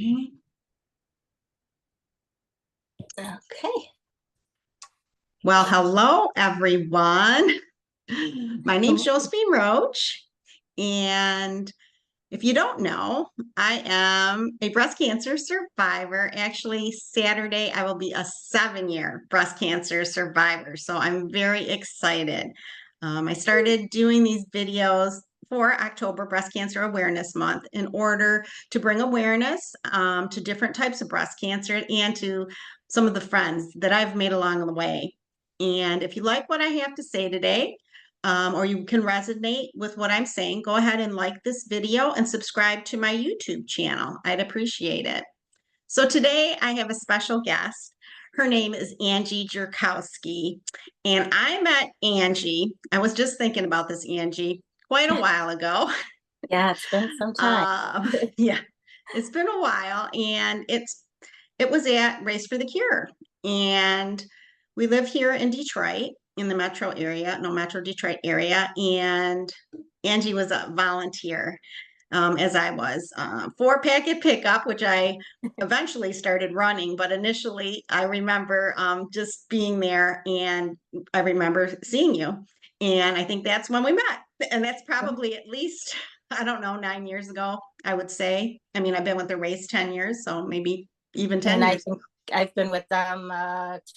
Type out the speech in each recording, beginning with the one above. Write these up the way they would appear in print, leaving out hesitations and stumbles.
Okay. Well, hello, everyone. My name's Josephine Roach. And if you don't know, I am a breast cancer survivor. Actually, Saturday, I will be a 7-year breast cancer survivor. So I'm very excited. I started doing these videos for October Breast Cancer Awareness Month in order to bring awareness to different types of breast cancer and to some of the friends that I've made along the way. And if you like what I have to say today, or you can resonate with what I'm saying, go ahead and like this video and subscribe to my YouTube channel. I'd appreciate it. So today I have a special guest. Her name is Angie Jerkowski. And I met Angie. I was just thinking about this, Angie, quite a while ago. Yeah, it's been some time. Yeah, it's been a while. And it was at Race for the Cure. And we live here in Detroit, in the metro area, no, Metro Detroit area. And Angie was a volunteer, as I was, for packet pickup, which I eventually started running. But initially, I remember just being there, and I remember seeing you. And I think that's when we met. And that's probably at least, I don't know, 9 years ago, I would say. I mean, I've been with the race 10 years, so maybe even 10 And I years. think I've been with them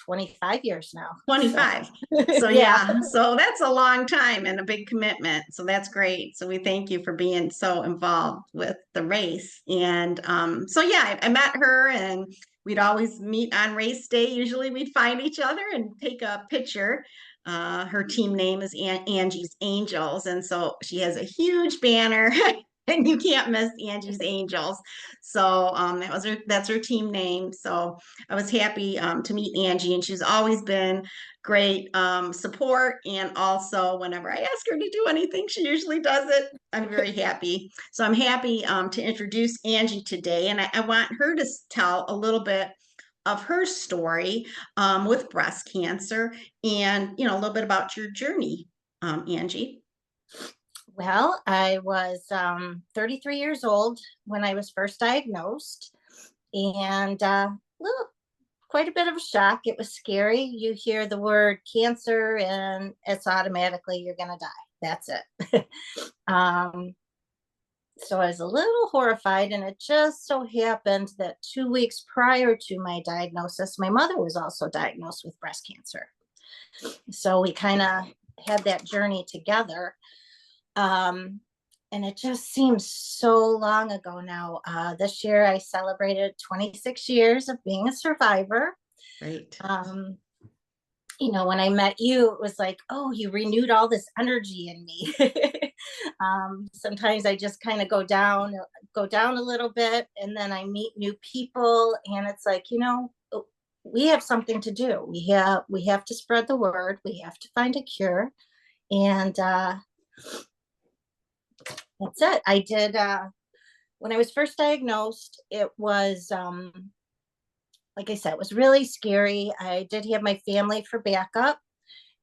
25 years now. So 25. So yeah. yeah, so that's a long time and a big commitment. So that's great. So we thank you for being so involved with the race. And so yeah, I met her and we'd always meet on race day. Usually we'd find each other and take a picture. Her team name is Angie's Angels. And so she has a huge banner and you can't miss Angie's Angels. So that's her team name. So I was happy to meet Angie, and she's always been great support. And also, whenever I ask her to do anything, she usually does it. I'm very happy. So I'm happy to introduce Angie today, and I want her to tell a little bit of her story with breast cancer, and a little bit about your journey, Angie. Well, I was 33 years old when I was first diagnosed, and well, quite a bit of a shock. It was scary. You hear the word cancer, and it's automatically you're going to die. That's it. um, so I was a little horrified, and it just so happened that 2 weeks prior to my diagnosis, my mother was also diagnosed with breast cancer. So we kind of had that journey together. Um, and it just seems so long ago now. This year I celebrated 26 years of being a survivor. Right. When I met you, it was like, oh, you renewed all this energy in me. Sometimes I just kind of go down a little bit, and then I meet new people, and it's like, we have something to do. We have to spread the word. We have to find a cure, and that's it. I did. When I was first diagnosed, it was like I said, it was really scary. I did have my family for backup,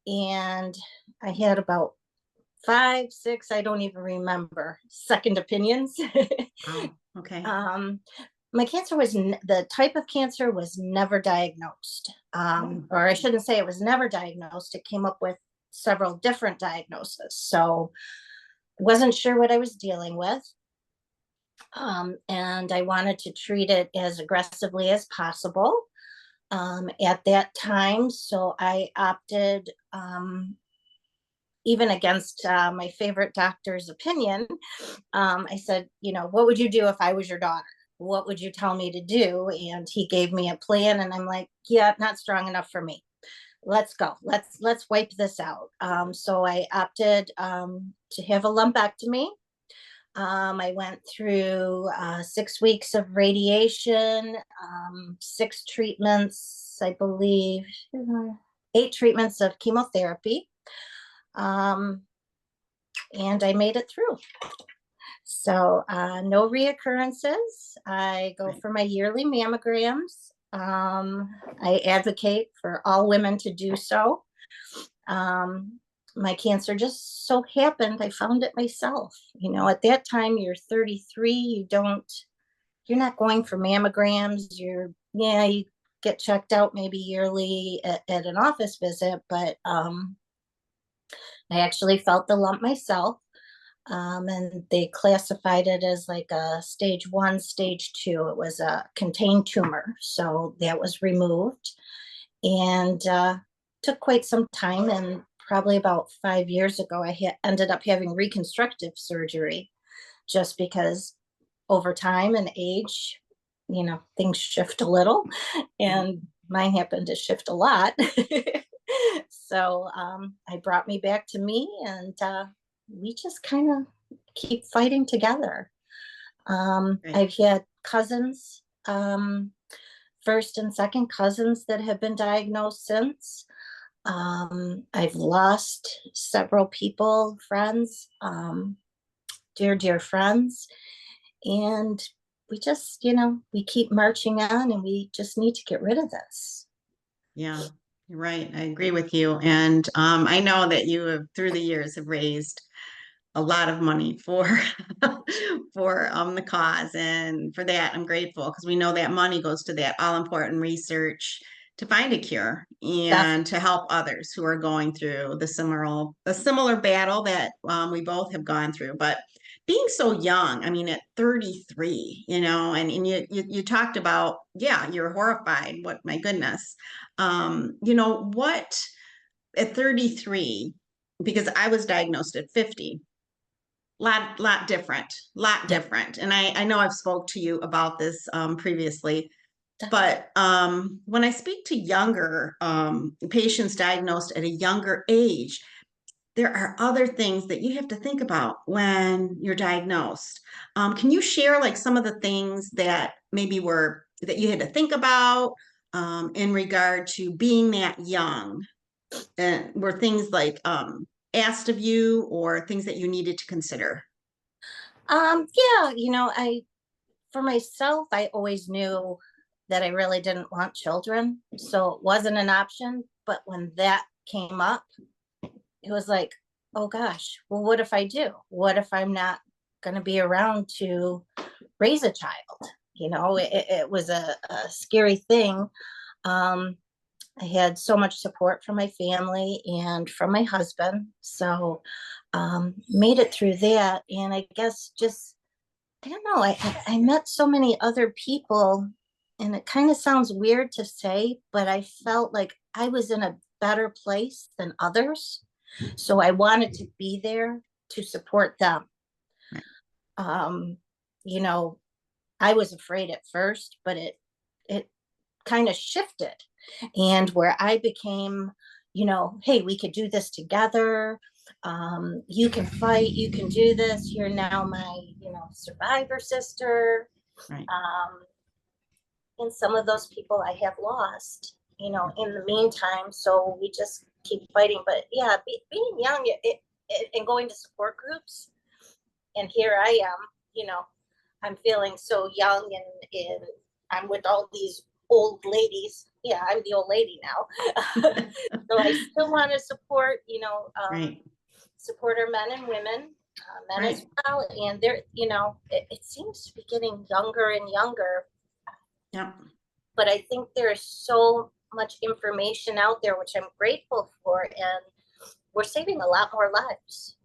and I had about 5, 6, I don't even remember, second opinions. Oh, okay. My cancer was the type of cancer was never diagnosed, or I shouldn't say it was never diagnosed. It came up with several different diagnoses, so wasn't sure what I was dealing with. And I wanted to treat it as aggressively as possible at that time. So I opted, even against my favorite doctor's opinion. I said, what would you do if I was your daughter? What would you tell me to do? And he gave me a plan, and I'm like, yeah, not strong enough for me. Let's go. Let's wipe this out. So I opted to have a lumpectomy. I went through 6 weeks of radiation, 6 treatments, I believe, 8 treatments of chemotherapy, and I made it through. So no reoccurrences. I go for my yearly mammograms. I advocate for all women to do so. My cancer just so happened I found it myself. At that time, you're 33, you're not going for mammograms. Yeah, you get checked out maybe yearly at an office visit, but I actually felt the lump myself. And they classified it as like a stage 1, stage 2. It was a contained tumor. So that was removed and took quite some time. And probably about 5 years ago, ended up having reconstructive surgery just because over time and age, things shift a little. Right. And mine happened to shift a lot. So I brought me back to me, and we just kind of keep fighting together. Right. I've had cousins, first and second cousins that have been diagnosed since. I've lost several people, friends, dear, dear friends. And we just, we keep marching on, and we just need to get rid of this. Yeah, you're right. I agree with you. And I know that you have, through the years, have raised a lot of money for for the cause, and for that I'm grateful, because we know that money goes to that all important research to find a cure Def- and to help others who are going through the similar battle that we both have gone through. But being so young, I mean, at 33, and you talked about, yeah, you're horrified. What, my goodness. What, at 33, because I was diagnosed at 50, lot different, lot yeah, different. And I know I've spoke to you about this previously, definitely. but when I speak to younger patients diagnosed at a younger age, there are other things that you have to think about when you're diagnosed. Can you share like some of the things that maybe were that you had to think about in regard to being that young? And were things like asked of you, or things that you needed to consider? Yeah, for myself, I always knew that I really didn't want children. So it wasn't an option. But when that came up, it was like, oh gosh, well, what if I do? What if I'm not going to be around to raise a child? It was a scary thing. Um, I had so much support from my family and from my husband. So made it through that. And I guess just, I don't know, I met so many other people, and it kind of sounds weird to say, but I felt like I was in a better place than others. So I wanted to be there to support them. Right. Um, you know, I was afraid at first, but it kind of shifted, and where I became, hey, we could do this together. You can fight, you can do this. You're now my, survivor sister. Right. Um, and some of those people I have lost, in the meantime. So we just keep fighting. But yeah, being young and going to support groups, and here I am, I'm feeling so young, and I'm with all these old ladies. Yeah, I'm the old lady now. So I still want to support, Right. support our men and women, men as Right. well. And they're, it seems to be getting younger and younger, Yep. but I think there is so much information out there, which I'm grateful for. And we're saving a lot more lives.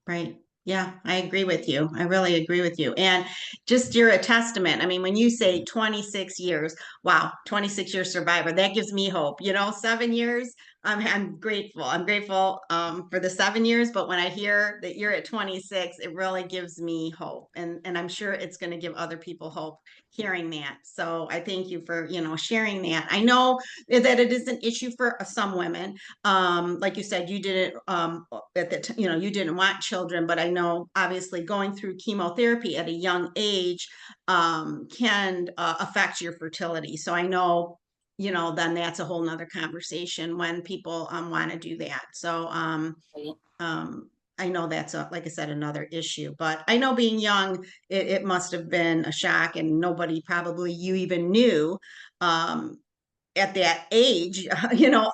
Right. Yeah, I agree with you. I really agree with you. And just, you're a testament. I mean, when you say 26 years, wow, 26-year survivor, that gives me hope. 7 years, I'm grateful. I'm grateful for the 7 years, but when I hear that you're at 26, it really gives me hope. And I'm sure it's going to give other people hope hearing that. So I thank you for, sharing that. I know that it is an issue for some women. Like you said, you didn't at the you didn't want children, but I know obviously going through chemotherapy at a young age can affect your fertility. So I know, then that's a whole nother conversation when people want to do that. So Right? um I know that's, like I said, another issue. But I know being young, it must have been a shock, and nobody, probably you even knew um at that age,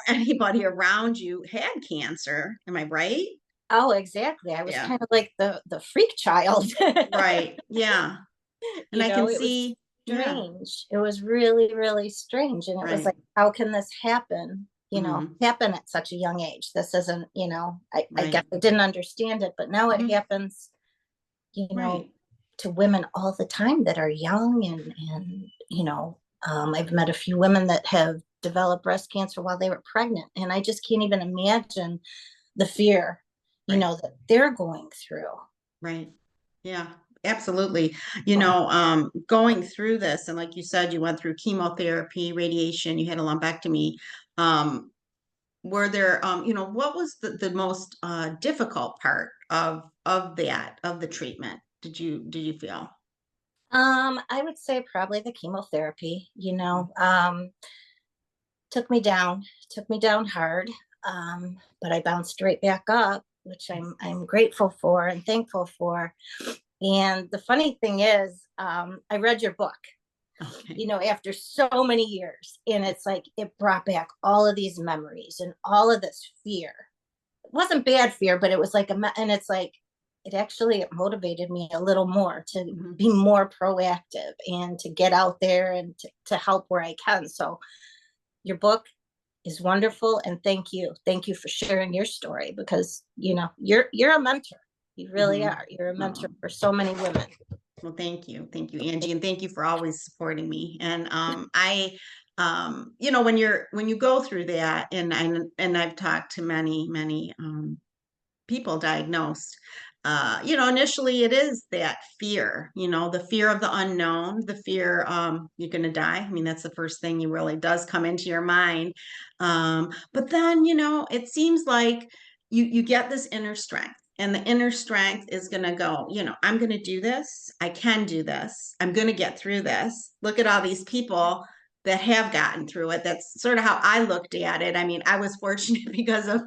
anybody around you had cancer. Am I right? Oh, exactly. I was Yeah. kind of like the freak child. Right. Yeah. And I can It was see. Yeah. strange. It was really, really strange. And it was Right. like, how can this happen? Hmm. Happen at such a young age. This isn't, I guess Right. I didn't understand it, but now it Hmm. happens, you know, Right. to women all the time that are young I've met a few women that have developed breast cancer while they were pregnant. And I just can't even imagine the fear, Right. that they're going through. Right. Yeah, absolutely. Oh. Going through this, and like you said, you went through chemotherapy, radiation, you had a lumpectomy. Um, were there, what was the most difficult part of the treatment? Did you feel? I would say probably the chemotherapy, took me down hard. But I bounced right back up, which I'm grateful for and thankful for. And the funny thing is, I read your book, Okay. after so many years, and it's like it brought back all of these memories and all of this fear. It wasn't bad fear, but it was like and it's like it motivated me a little more to Mhm. be more proactive and to get out there and to help where I can. So your book is wonderful, and thank you for sharing your story, because you're a mentor. You really Mhm. are. You're a mentor Oh. for so many women. Well, thank you, Angie, and thank you for always supporting me. And when you go through that, and I've talked to many people diagnosed. Initially it is that fear, the fear of the unknown, the fear you're going to die. I mean, that's the first thing you really does come into your mind. But then, it seems like you get this inner strength. And the inner strength is going to go, I'm going to do this. I can do this. I'm going to get through this. Look at all these people that have gotten through it. That's sort of how I looked at it. I mean, I was fortunate because of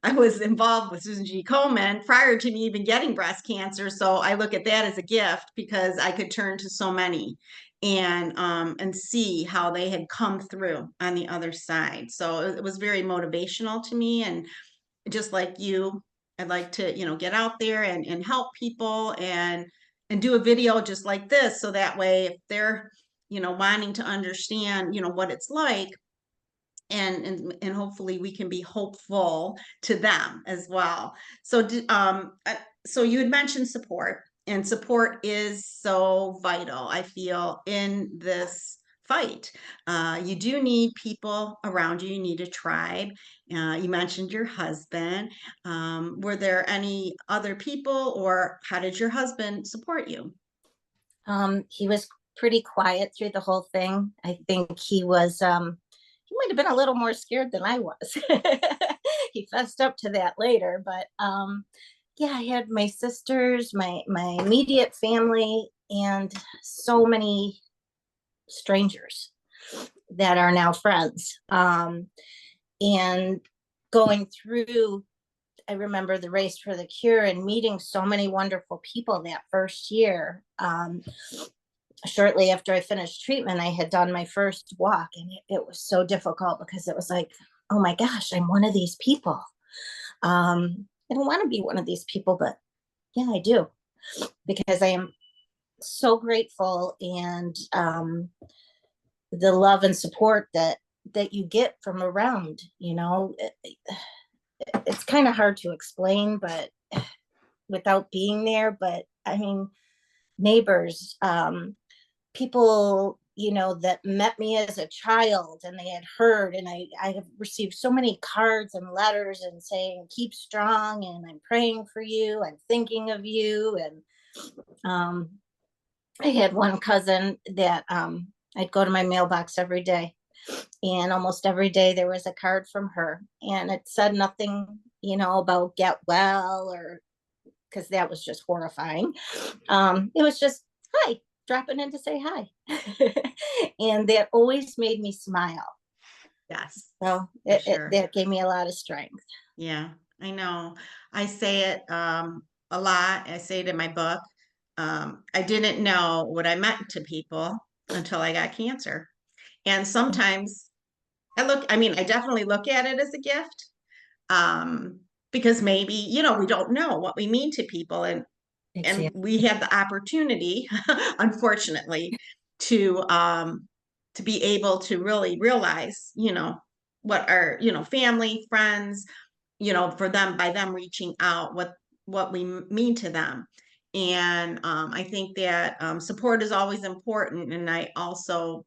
I was involved with Susan G. Komen prior to me even getting breast cancer. So I look at that as a gift because I could turn to so many and see how they had come through on the other side. So it was very motivational to me. And just like you, I'd like to, get out there and help people and do a video just like this. So that way, if they're, wanting to understand, what it's like, and hopefully we can be hopeful to them as well. So you had mentioned support, and support is so vital, I feel, in this fight. You do need people around you. You need a tribe. You mentioned your husband. Were there any other people, or how did your husband support you? He was pretty quiet through the whole thing. I think he might have been a little more scared than I was. He fessed up to that later, but yeah, I had my sisters, my immediate family, and so many strangers that are now friends. And going through, I remember the race for the cure and meeting so many wonderful people that first year. Shortly after I finished treatment, I had done my first walk, and it was so difficult because it was like, oh my gosh, I'm one of these people. I don't want to be one of these people, but yeah, I do, because I am so grateful, and the love and support that you get from around. It's kind of hard to explain, but without being there. But I mean, neighbors, people, that met me as a child, and they had heard, and I have received so many cards and letters and saying, keep strong, and I'm praying for you, I'm thinking of you. And um, I had one cousin that I'd go to my mailbox every day, and almost every day there was a card from her, and it said nothing, about get well, or because that was just horrifying. It was just hi, dropping in to say hi. And that always made me smile. Yes, So for sure. that gave me a lot of strength. Yeah, I know. I say it a lot. I say it in my book. I didn't know what I meant to people until I got cancer. And sometimes I mean, I definitely look at it as a gift, um, because maybe, we don't know what we mean to people, and Exactly. we have the opportunity, unfortunately, to be able to really realize, what our, family, friends, for them, by them reaching out, what we mean to them. And I think that support is always important. And I also,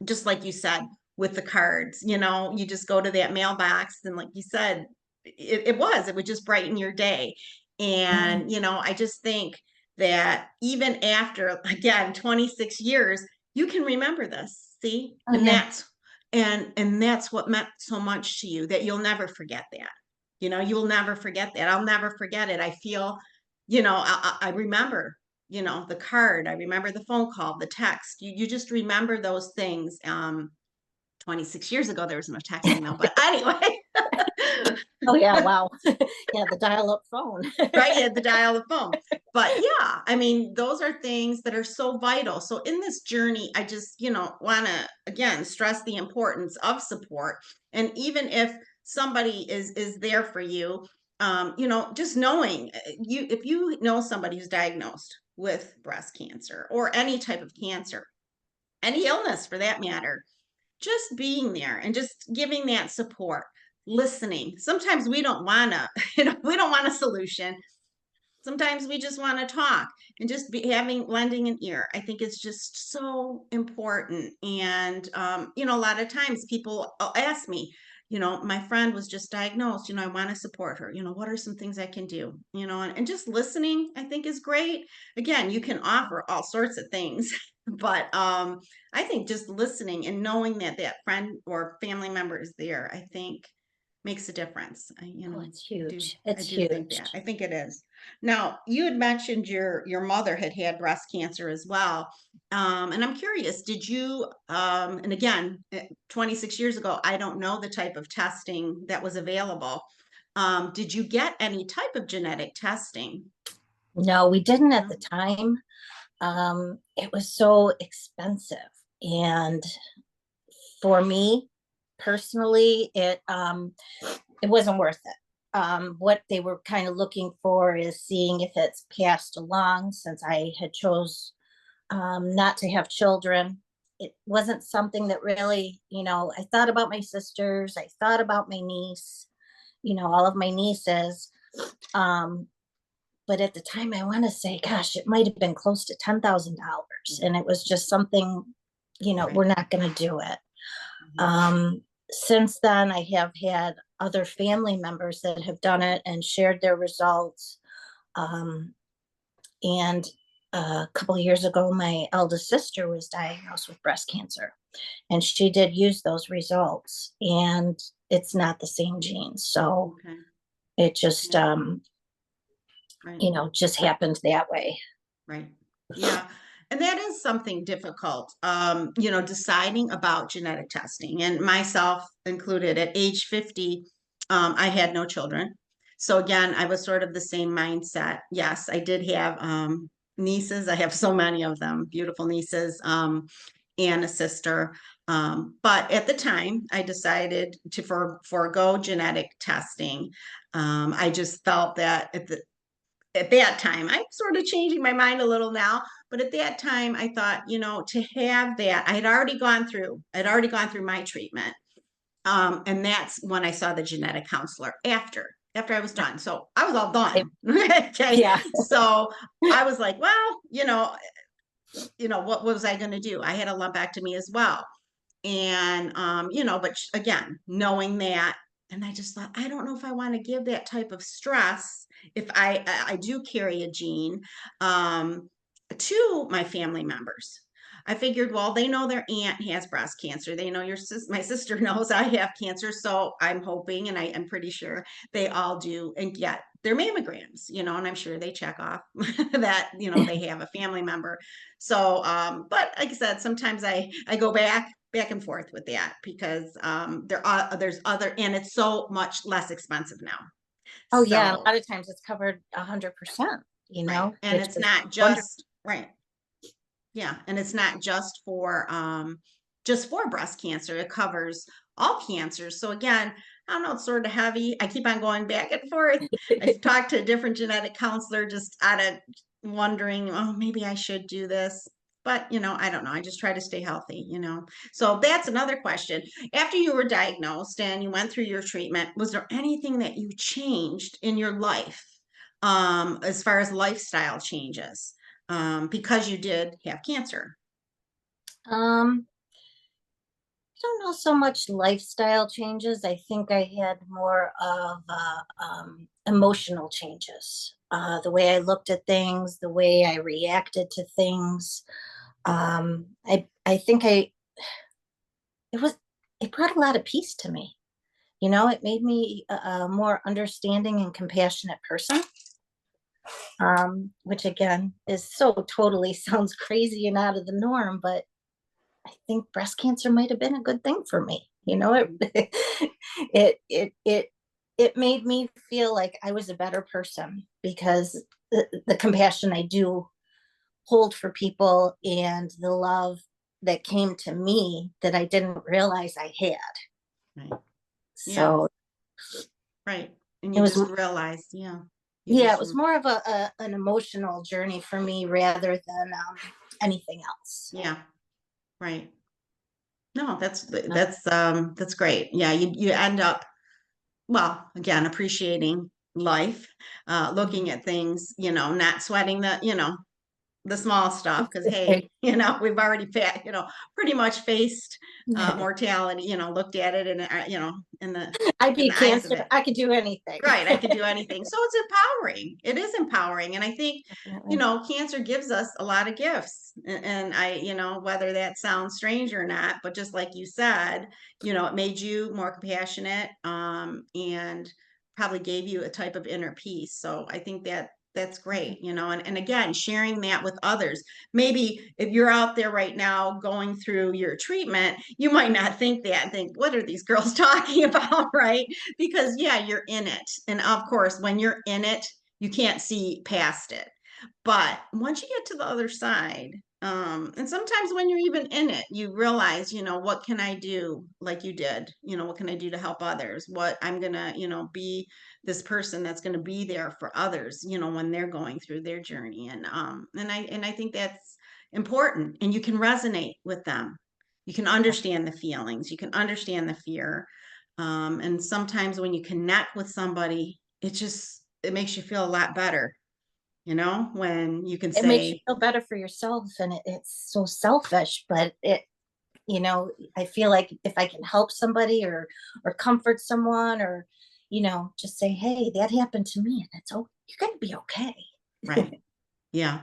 just like you said, with the cards, you just go to that mailbox, and like you said, it would just brighten your day. Mhm. And I just think that even after, again, 26 years, you can remember this, see, Oh yeah. and that's what meant so much to you, that you'll never forget that. You'll never forget that. I'll never forget it. I feel, I remember, the card. I remember the phone call, the text. You just remember those things. 26 years ago, there was no texting though, but anyway. Oh yeah. Wow. Yeah, the dial-up phone. Right, you had to dial the phone. But yeah, I mean, those are things that are so vital. So in this journey, I just, want to again stress the importance of support. And even if somebody is there for you, just knowing, you if you know somebody who's diagnosed with breast cancer or any type of cancer, any illness for that matter, just being there and just giving that support, listening. Sometimes we don't want to, we don't want a solution. Sometimes we just want to talk, and just lending an ear. I think it's just so important. And a lot of times people ask me, my friend was just diagnosed, I want to support her, what are some things I can do, and just listening, I think, is great. Again, you can offer all sorts of things, but I think just listening and knowing that that friend or family member is there, I think makes a difference. Oh, it's I do, huge. I It's do think huge. that. I think it is. Now, you had mentioned your mother had breast cancer as well. And I'm curious, did you, and again, 26 years ago, I don't know the type of testing that was available. Did you get any type of genetic testing? No, we didn't at No? the time. It was so expensive. And for me personally, it wasn't worth it. What they were kind of looking for is seeing if it's passed along, since I had chose not to have children. It wasn't something that really, I thought about my sisters, I thought about my niece, all of my nieces. Um, but at the time, I want to say, gosh, it might have been close to $10,000. And it was just something, Right. we're not going to do it. Mhm. Um, since then, I have had other family members that have done it and shared their results. Um, and a couple of years ago, my eldest sister was diagnosed with breast cancer, and she did use those results, and it's not the same genes. So Okay. it just, Yeah. Right. just happened that way. Right. Yeah. And that is something difficult, deciding about genetic testing, and myself included. At age 50, I had no children. So again, I was sort of the same mindset. Yes, I did have nieces. I have so many of them, beautiful nieces, and a sister. But at the time, I decided to forego genetic testing. I just felt that at that time, I'm sort of changing my mind a little now, but at that time I thought, to have that, I'd already gone through my treatment. And that's when I saw the genetic counselor after I was done. So I was all done. Okay. Yeah. So I was like, well, what was I going to do? I had a lumpectomy as well. And but again, knowing that, and I just thought, I don't know if I want to give that type of stress if I do carry a gene, um to my family members. I figured, well, they know their aunt has breast cancer, they know my sister knows I have cancer, so I'm hoping, and I am pretty sure they all do and get their mammograms, and I'm sure they check off that, they have a family member. So but like I said, sometimes I go back and forth with that, because there's other, and it's so much less expensive now. Oh yeah, and a So lot of times it's covered 100%, right, and which it's is not wonderful. just right. Yeah, and it's not just for breast cancer. It covers all cancers. So again, I don't know, it's sort of heavy. I keep on going back and forth. I've talked to a different genetic counselor just out of wondering, oh, maybe I should do this. but I don't know. I just try to stay healthy. So that's another question. After you were diagnosed and you went through your treatment, was there anything that you changed in your life, as far as lifestyle changes, because you did have cancer? Um, I don't know so much lifestyle changes. I think I had more of emotional changes. The way I looked at things, the way I reacted to things. I think it was it brought a lot of peace to me. It made me a more understanding and compassionate person. Which again is so totally sounds crazy and out of the norm, but I think breast cancer might have been a good thing for me. It it made me feel like I was a better person because the compassion I do hold for people and the love that came to me that I didn't realize I had. Right. Yeah. So Right. And it you was, just realized, yeah, you yeah, just, it was more of an emotional journey for me rather than anything else. yeah, right. No, that's great. Yeah, you end up, well, again, appreciating life, looking at things, not sweating the small stuff, because hey, we've already pretty much faced mortality, looked at it and in the I in beat the eyes of cancer. it. I could do anything. Right, I could do anything. So it's empowering. It is empowering. And I think, Definitely. cancer gives us a lot of gifts. And whether that sounds strange or not, but just like you said, it made you more compassionate, and probably gave you a type of inner peace. So I think that's great, and again, sharing that with others. Maybe if you're out there right now going through your treatment, you might not think that and think, what are these girls talking about, right? Because yeah, you're in it. And of course, when you're in it, you can't see past it. But once you get to the other side, and sometimes when you're even in it, you realize, what can I do like you did? What can I do to help others? What I'm gonna, be this person that's gonna be there for others, when they're going through their journey. And I think that's important. And you can resonate with them. You can understand the feelings, you can understand the fear. And sometimes when you connect with somebody, it makes you feel a lot better, when you can It makes you say, feel better for yourself, and it's so selfish, but I feel like if I can help somebody or comfort someone or just say, hey, that happened to me, and it's, oh, you're gonna be okay. right. Yeah.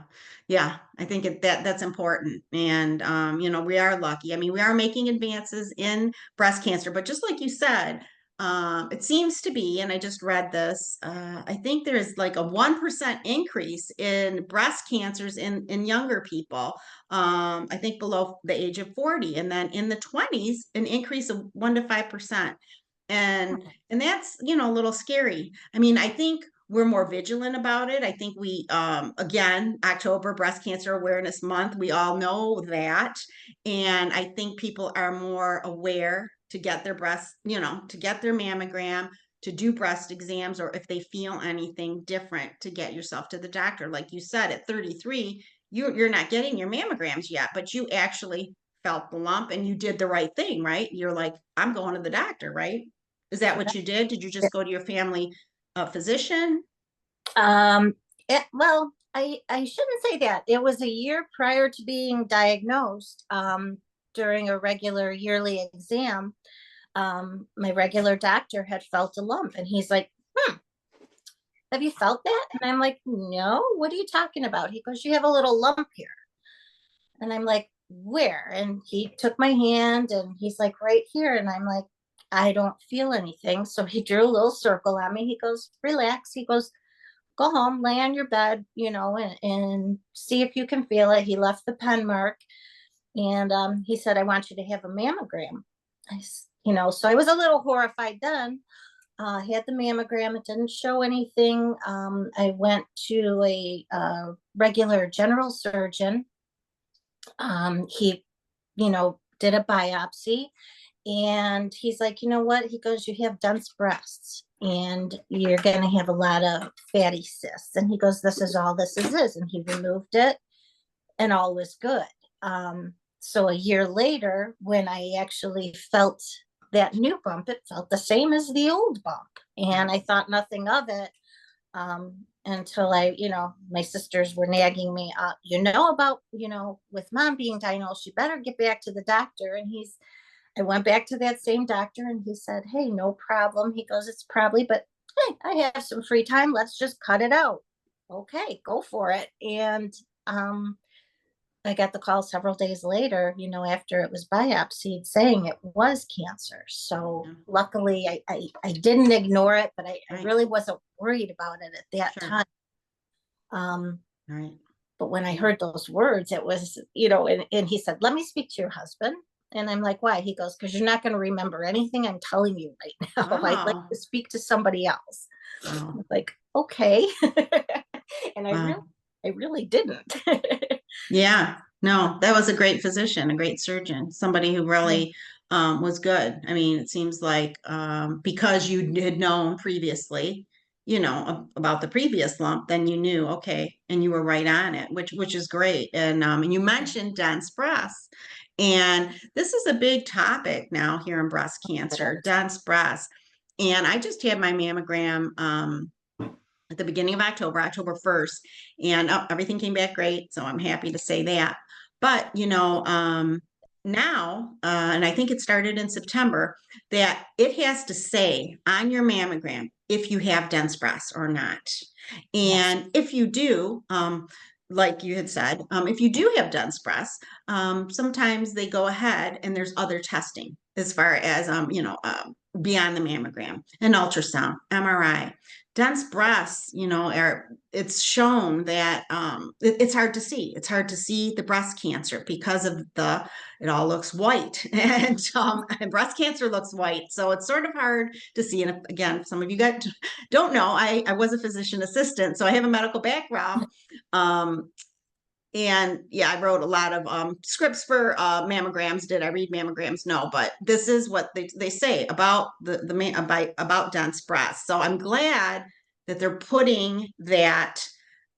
Yeah. I think that's important. And, we are lucky. I mean, we are making advances in breast cancer, but just like you said, it seems to be, and I just read this, I think there's like a 1% increase in breast cancers in younger people. I think below the age of 40, and then in the 20s, an increase of 1 to 5%. And that's, a little scary. I mean, I think we're more vigilant about it. I think we, again, October, Breast Cancer Awareness Month, we all know that. And I think people are more aware to get their breast, to get their mammogram, to do breast exams, or if they feel anything different, to get yourself to the doctor. Like you said, at 33, you're not getting your mammograms yet, but you actually felt the lump and you did the right thing, right? You're like, I'm going to the doctor, right? Is that what you did? Did you just go to your family physician? Um, well, I shouldn't say that. It was a year prior to being diagnosed. During a regular yearly exam, my regular doctor had felt a lump, and he's like, have you felt that? And I'm like, no, what are you talking about? He goes, you have a little lump here. And I'm like, where? And he took my hand and he's like, right here. And I'm like, I don't feel anything. So he drew a little circle on me. He goes, relax. He goes, go home, lay on your bed, and see if you can feel it. He left the pen mark, and he said, I want you to have a mammogram. So I was a little horrified then. Had the mammogram. It didn't show anything. I went to a regular general surgeon. He, did a biopsy, and he's like, you know what? He goes, you have dense breasts and you're going to have a lot of fatty cysts. And he goes, this is all this is. And he removed it and all was good. So a year later, when I actually felt that new bump, it felt the same as the old bump. And I thought nothing of it until my sisters were nagging me, about, with mom being diagnosed, you better get back to the doctor. And I went back to that same doctor and he said, hey, no problem. He goes, it's probably, but hey, I have some free time. Let's just cut it out. Okay, go for it. And I got the call several days later, after it was biopsied, saying it was cancer. So Yeah. luckily, I didn't ignore it, but I Right. really wasn't worried about it at that Sure. time. Um, Right. but when I heard those words, it was, and he said, let me speak to your husband. And I'm like, why? He goes, because you're not going to remember anything I'm telling you right now. I'd like Wow. to speak to somebody else. Wow. I'm like, okay. And Wow. I really didn't. Yeah, no, that was a great physician, a great surgeon, somebody who Yeah. really was good. I mean, it seems like because you had known previously, about the previous lump, then you knew, okay, and you were right on it, which is great. And you mentioned dense breasts, and this is a big topic now here in breast cancer, dense breasts. And I just had my mammogram. At the beginning of October, October 1st, and everything came back great. So I'm happy to say that. But, now, and I think it started in September, that it has to say on your mammogram if you have dense breasts or not. Yes. And if you do, like you had said, if you do have dense breasts, sometimes they go ahead and there's other testing as far as, beyond the mammogram, an ultrasound, MRI. Dense breasts, it's shown that it's hard to see. It's hard to see the breast cancer because of it all looks white, and breast cancer looks white. So it's sort of hard to see. And again, some of you don't know, I was a physician assistant, so I have a medical background. Um, and yeah, I wrote a lot of scripts for mammograms. Did I read mammograms? No, but this is what they say about about dense breasts. So I'm glad that they're putting that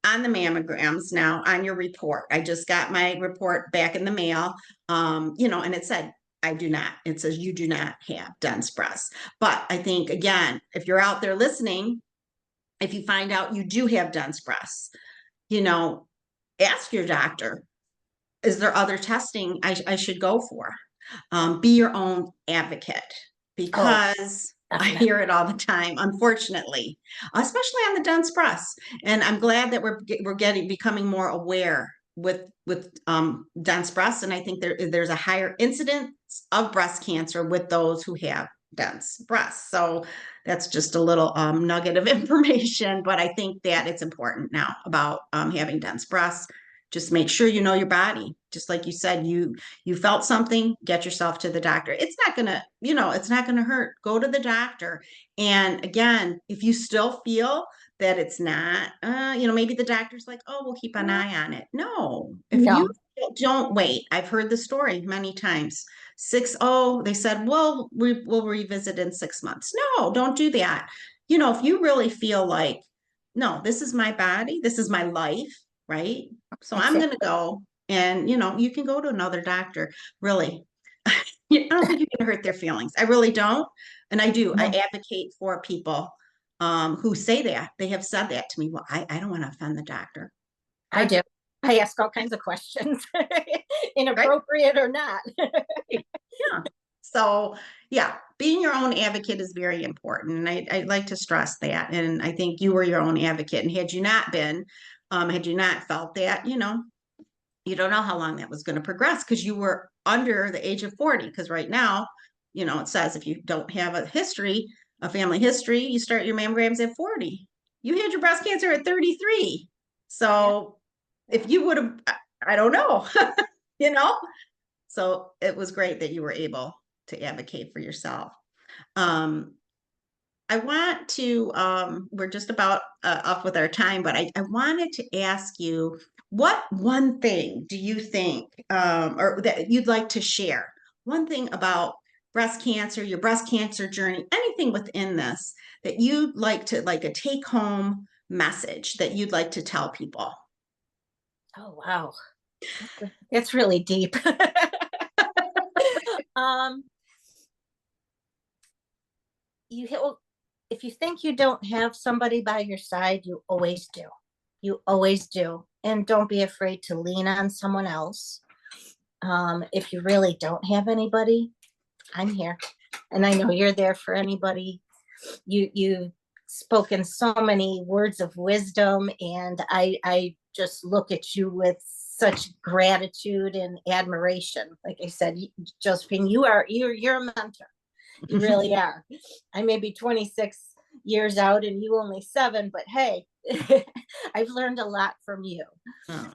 on the mammograms now on your report. I just got my report back in the mail, and it said I do not. It says you do not have dense breasts. But I think again, if you're out there listening, if you find out you do have dense breasts, you know, ask your doctor, is there other testing I should go for? Be your own advocate, Oh, because I definitely. hear it all the time, unfortunately, especially on the dense breasts. And I'm glad that we're becoming more aware with dense breasts. And I think there's a higher incidence of breast cancer with those who have dense breasts. So that's just a little nugget of information, but I think that it's important now about having dense breasts. Just make sure you know your body. Just like you said, you felt something, get yourself to the doctor. It's not gonna hurt. Go to the doctor. And again, if you still feel that it's not, maybe the doctor's like, oh, we'll keep an eye on it. No, if you No, don't wait. I've heard the story many times. Oh, they said, well, we'll revisit in 6 months. No, don't do that. If you really feel like, no, this is my body, this is my life, right? So I'm going to exactly. go, and you can go to another doctor. Really, I don't think you can hurt their feelings. I really don't. And I do. I No, advocate for people who say that. They have said that to me. Well, I don't want to offend the doctor. I That's do. I ask all kinds of questions, right. inappropriate or not. Yeah. So, yeah, being your own advocate is very important. And I'd like to stress that. And I think you were your own advocate. And had you not been, had you not felt that, you don't know how long that was going to progress because you were under the age of 40. Because right now, it says if you don't have a family history, you start your mammograms at 40. You had your breast cancer at 33. Yeah. So if you would have, I don't know, you know? So it was great that you were able to advocate for yourself. Um, I want to, we're just about up with our time, but I wanted to ask you, what one thing do you think, or that you'd like to share? One thing about breast cancer, your breast cancer journey, anything within this that you'd like a take home message that you'd like to tell people? Oh, wow. It's really deep. um, if you think you don't have somebody by your side, you always do. You always do. And don't be afraid to lean on someone else. If you really don't have anybody, I'm here. And I know you're there for anybody. You've spoken so many words of wisdom, and I just look at you with such gratitude and admiration. Like I said, Josephine, you're a mentor. You really are. I may be 26 years out and you only 7, but hey, I've learned a lot from you. Oh,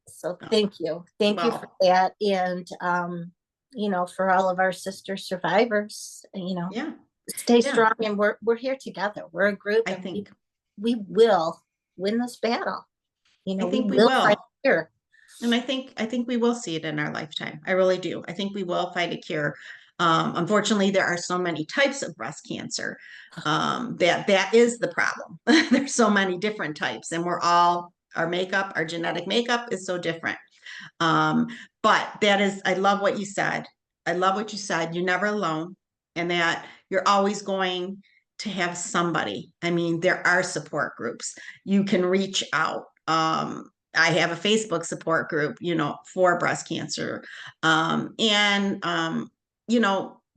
So oh. thank you. Thank you for that. And, for all of our sister survivors, Yeah, stay yeah. strong, and we're here together. We're a group, I and think we will win this battle. I We think we will fight will. here. And I think we will see it in our lifetime. I really do. I think we will find a cure. Unfortunately, there are so many types of breast cancer. That is the problem. There's so many different types, and our genetic makeup is so different. Um, but I love what you said. I love what you said. You're never alone, and that you're always going to have somebody. I mean, there are support groups. You can reach out. I have a Facebook support group, for breast cancer.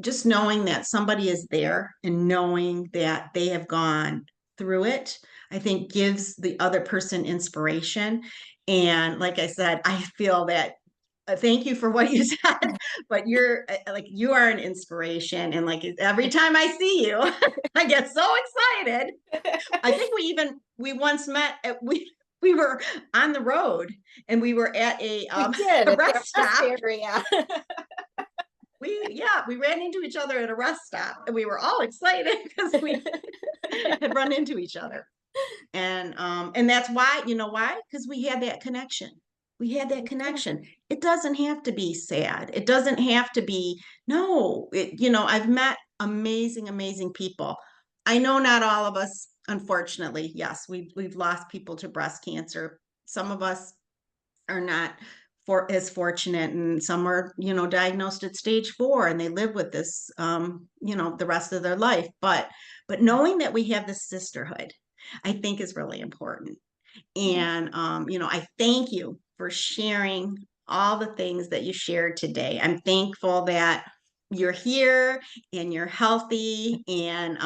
Just knowing that somebody is there and knowing that they have gone through it, I think gives the other person inspiration. And like I said, I feel that thank you for what you said, but you are an inspiration. And like every time I see you, I get so excited. I think we once met we were on the road and we were at We did a at the rest rest stop. area. We ran into each other at a rest stop and we were all excited because we had run into each other. And that's why, why? Because we had that connection. We had that connection. It doesn't have to be sad. It doesn't have to be, no, I've met amazing, amazing people. I know not all of us, unfortunately, yes, we've lost people to breast cancer. Some of us are not as fortunate, and some are, diagnosed at stage 4 and they live with this, the rest of their life. But knowing that we have this sisterhood, I think is really important. And, I thank you for sharing all the things that you shared today. I'm thankful that you're here and you're healthy. And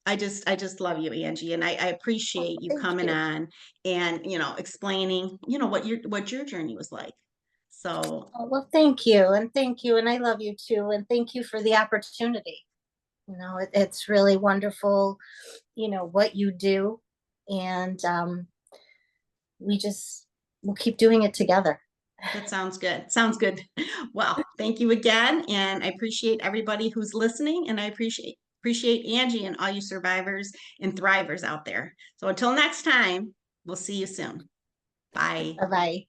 I just love you, Angie. And I appreciate you Thank coming you. on and, explaining, what your journey was like. So Oh, well, thank you. And thank you. And I love you too. And thank you for the opportunity. It's really wonderful, what you do. And we'll keep doing it together. that sounds good. Sounds good. Well, thank you again. And I appreciate everybody who's listening. And I appreciate Angie and all you survivors and thrivers out there. So until next time, we'll see you soon. Bye. Bye bye.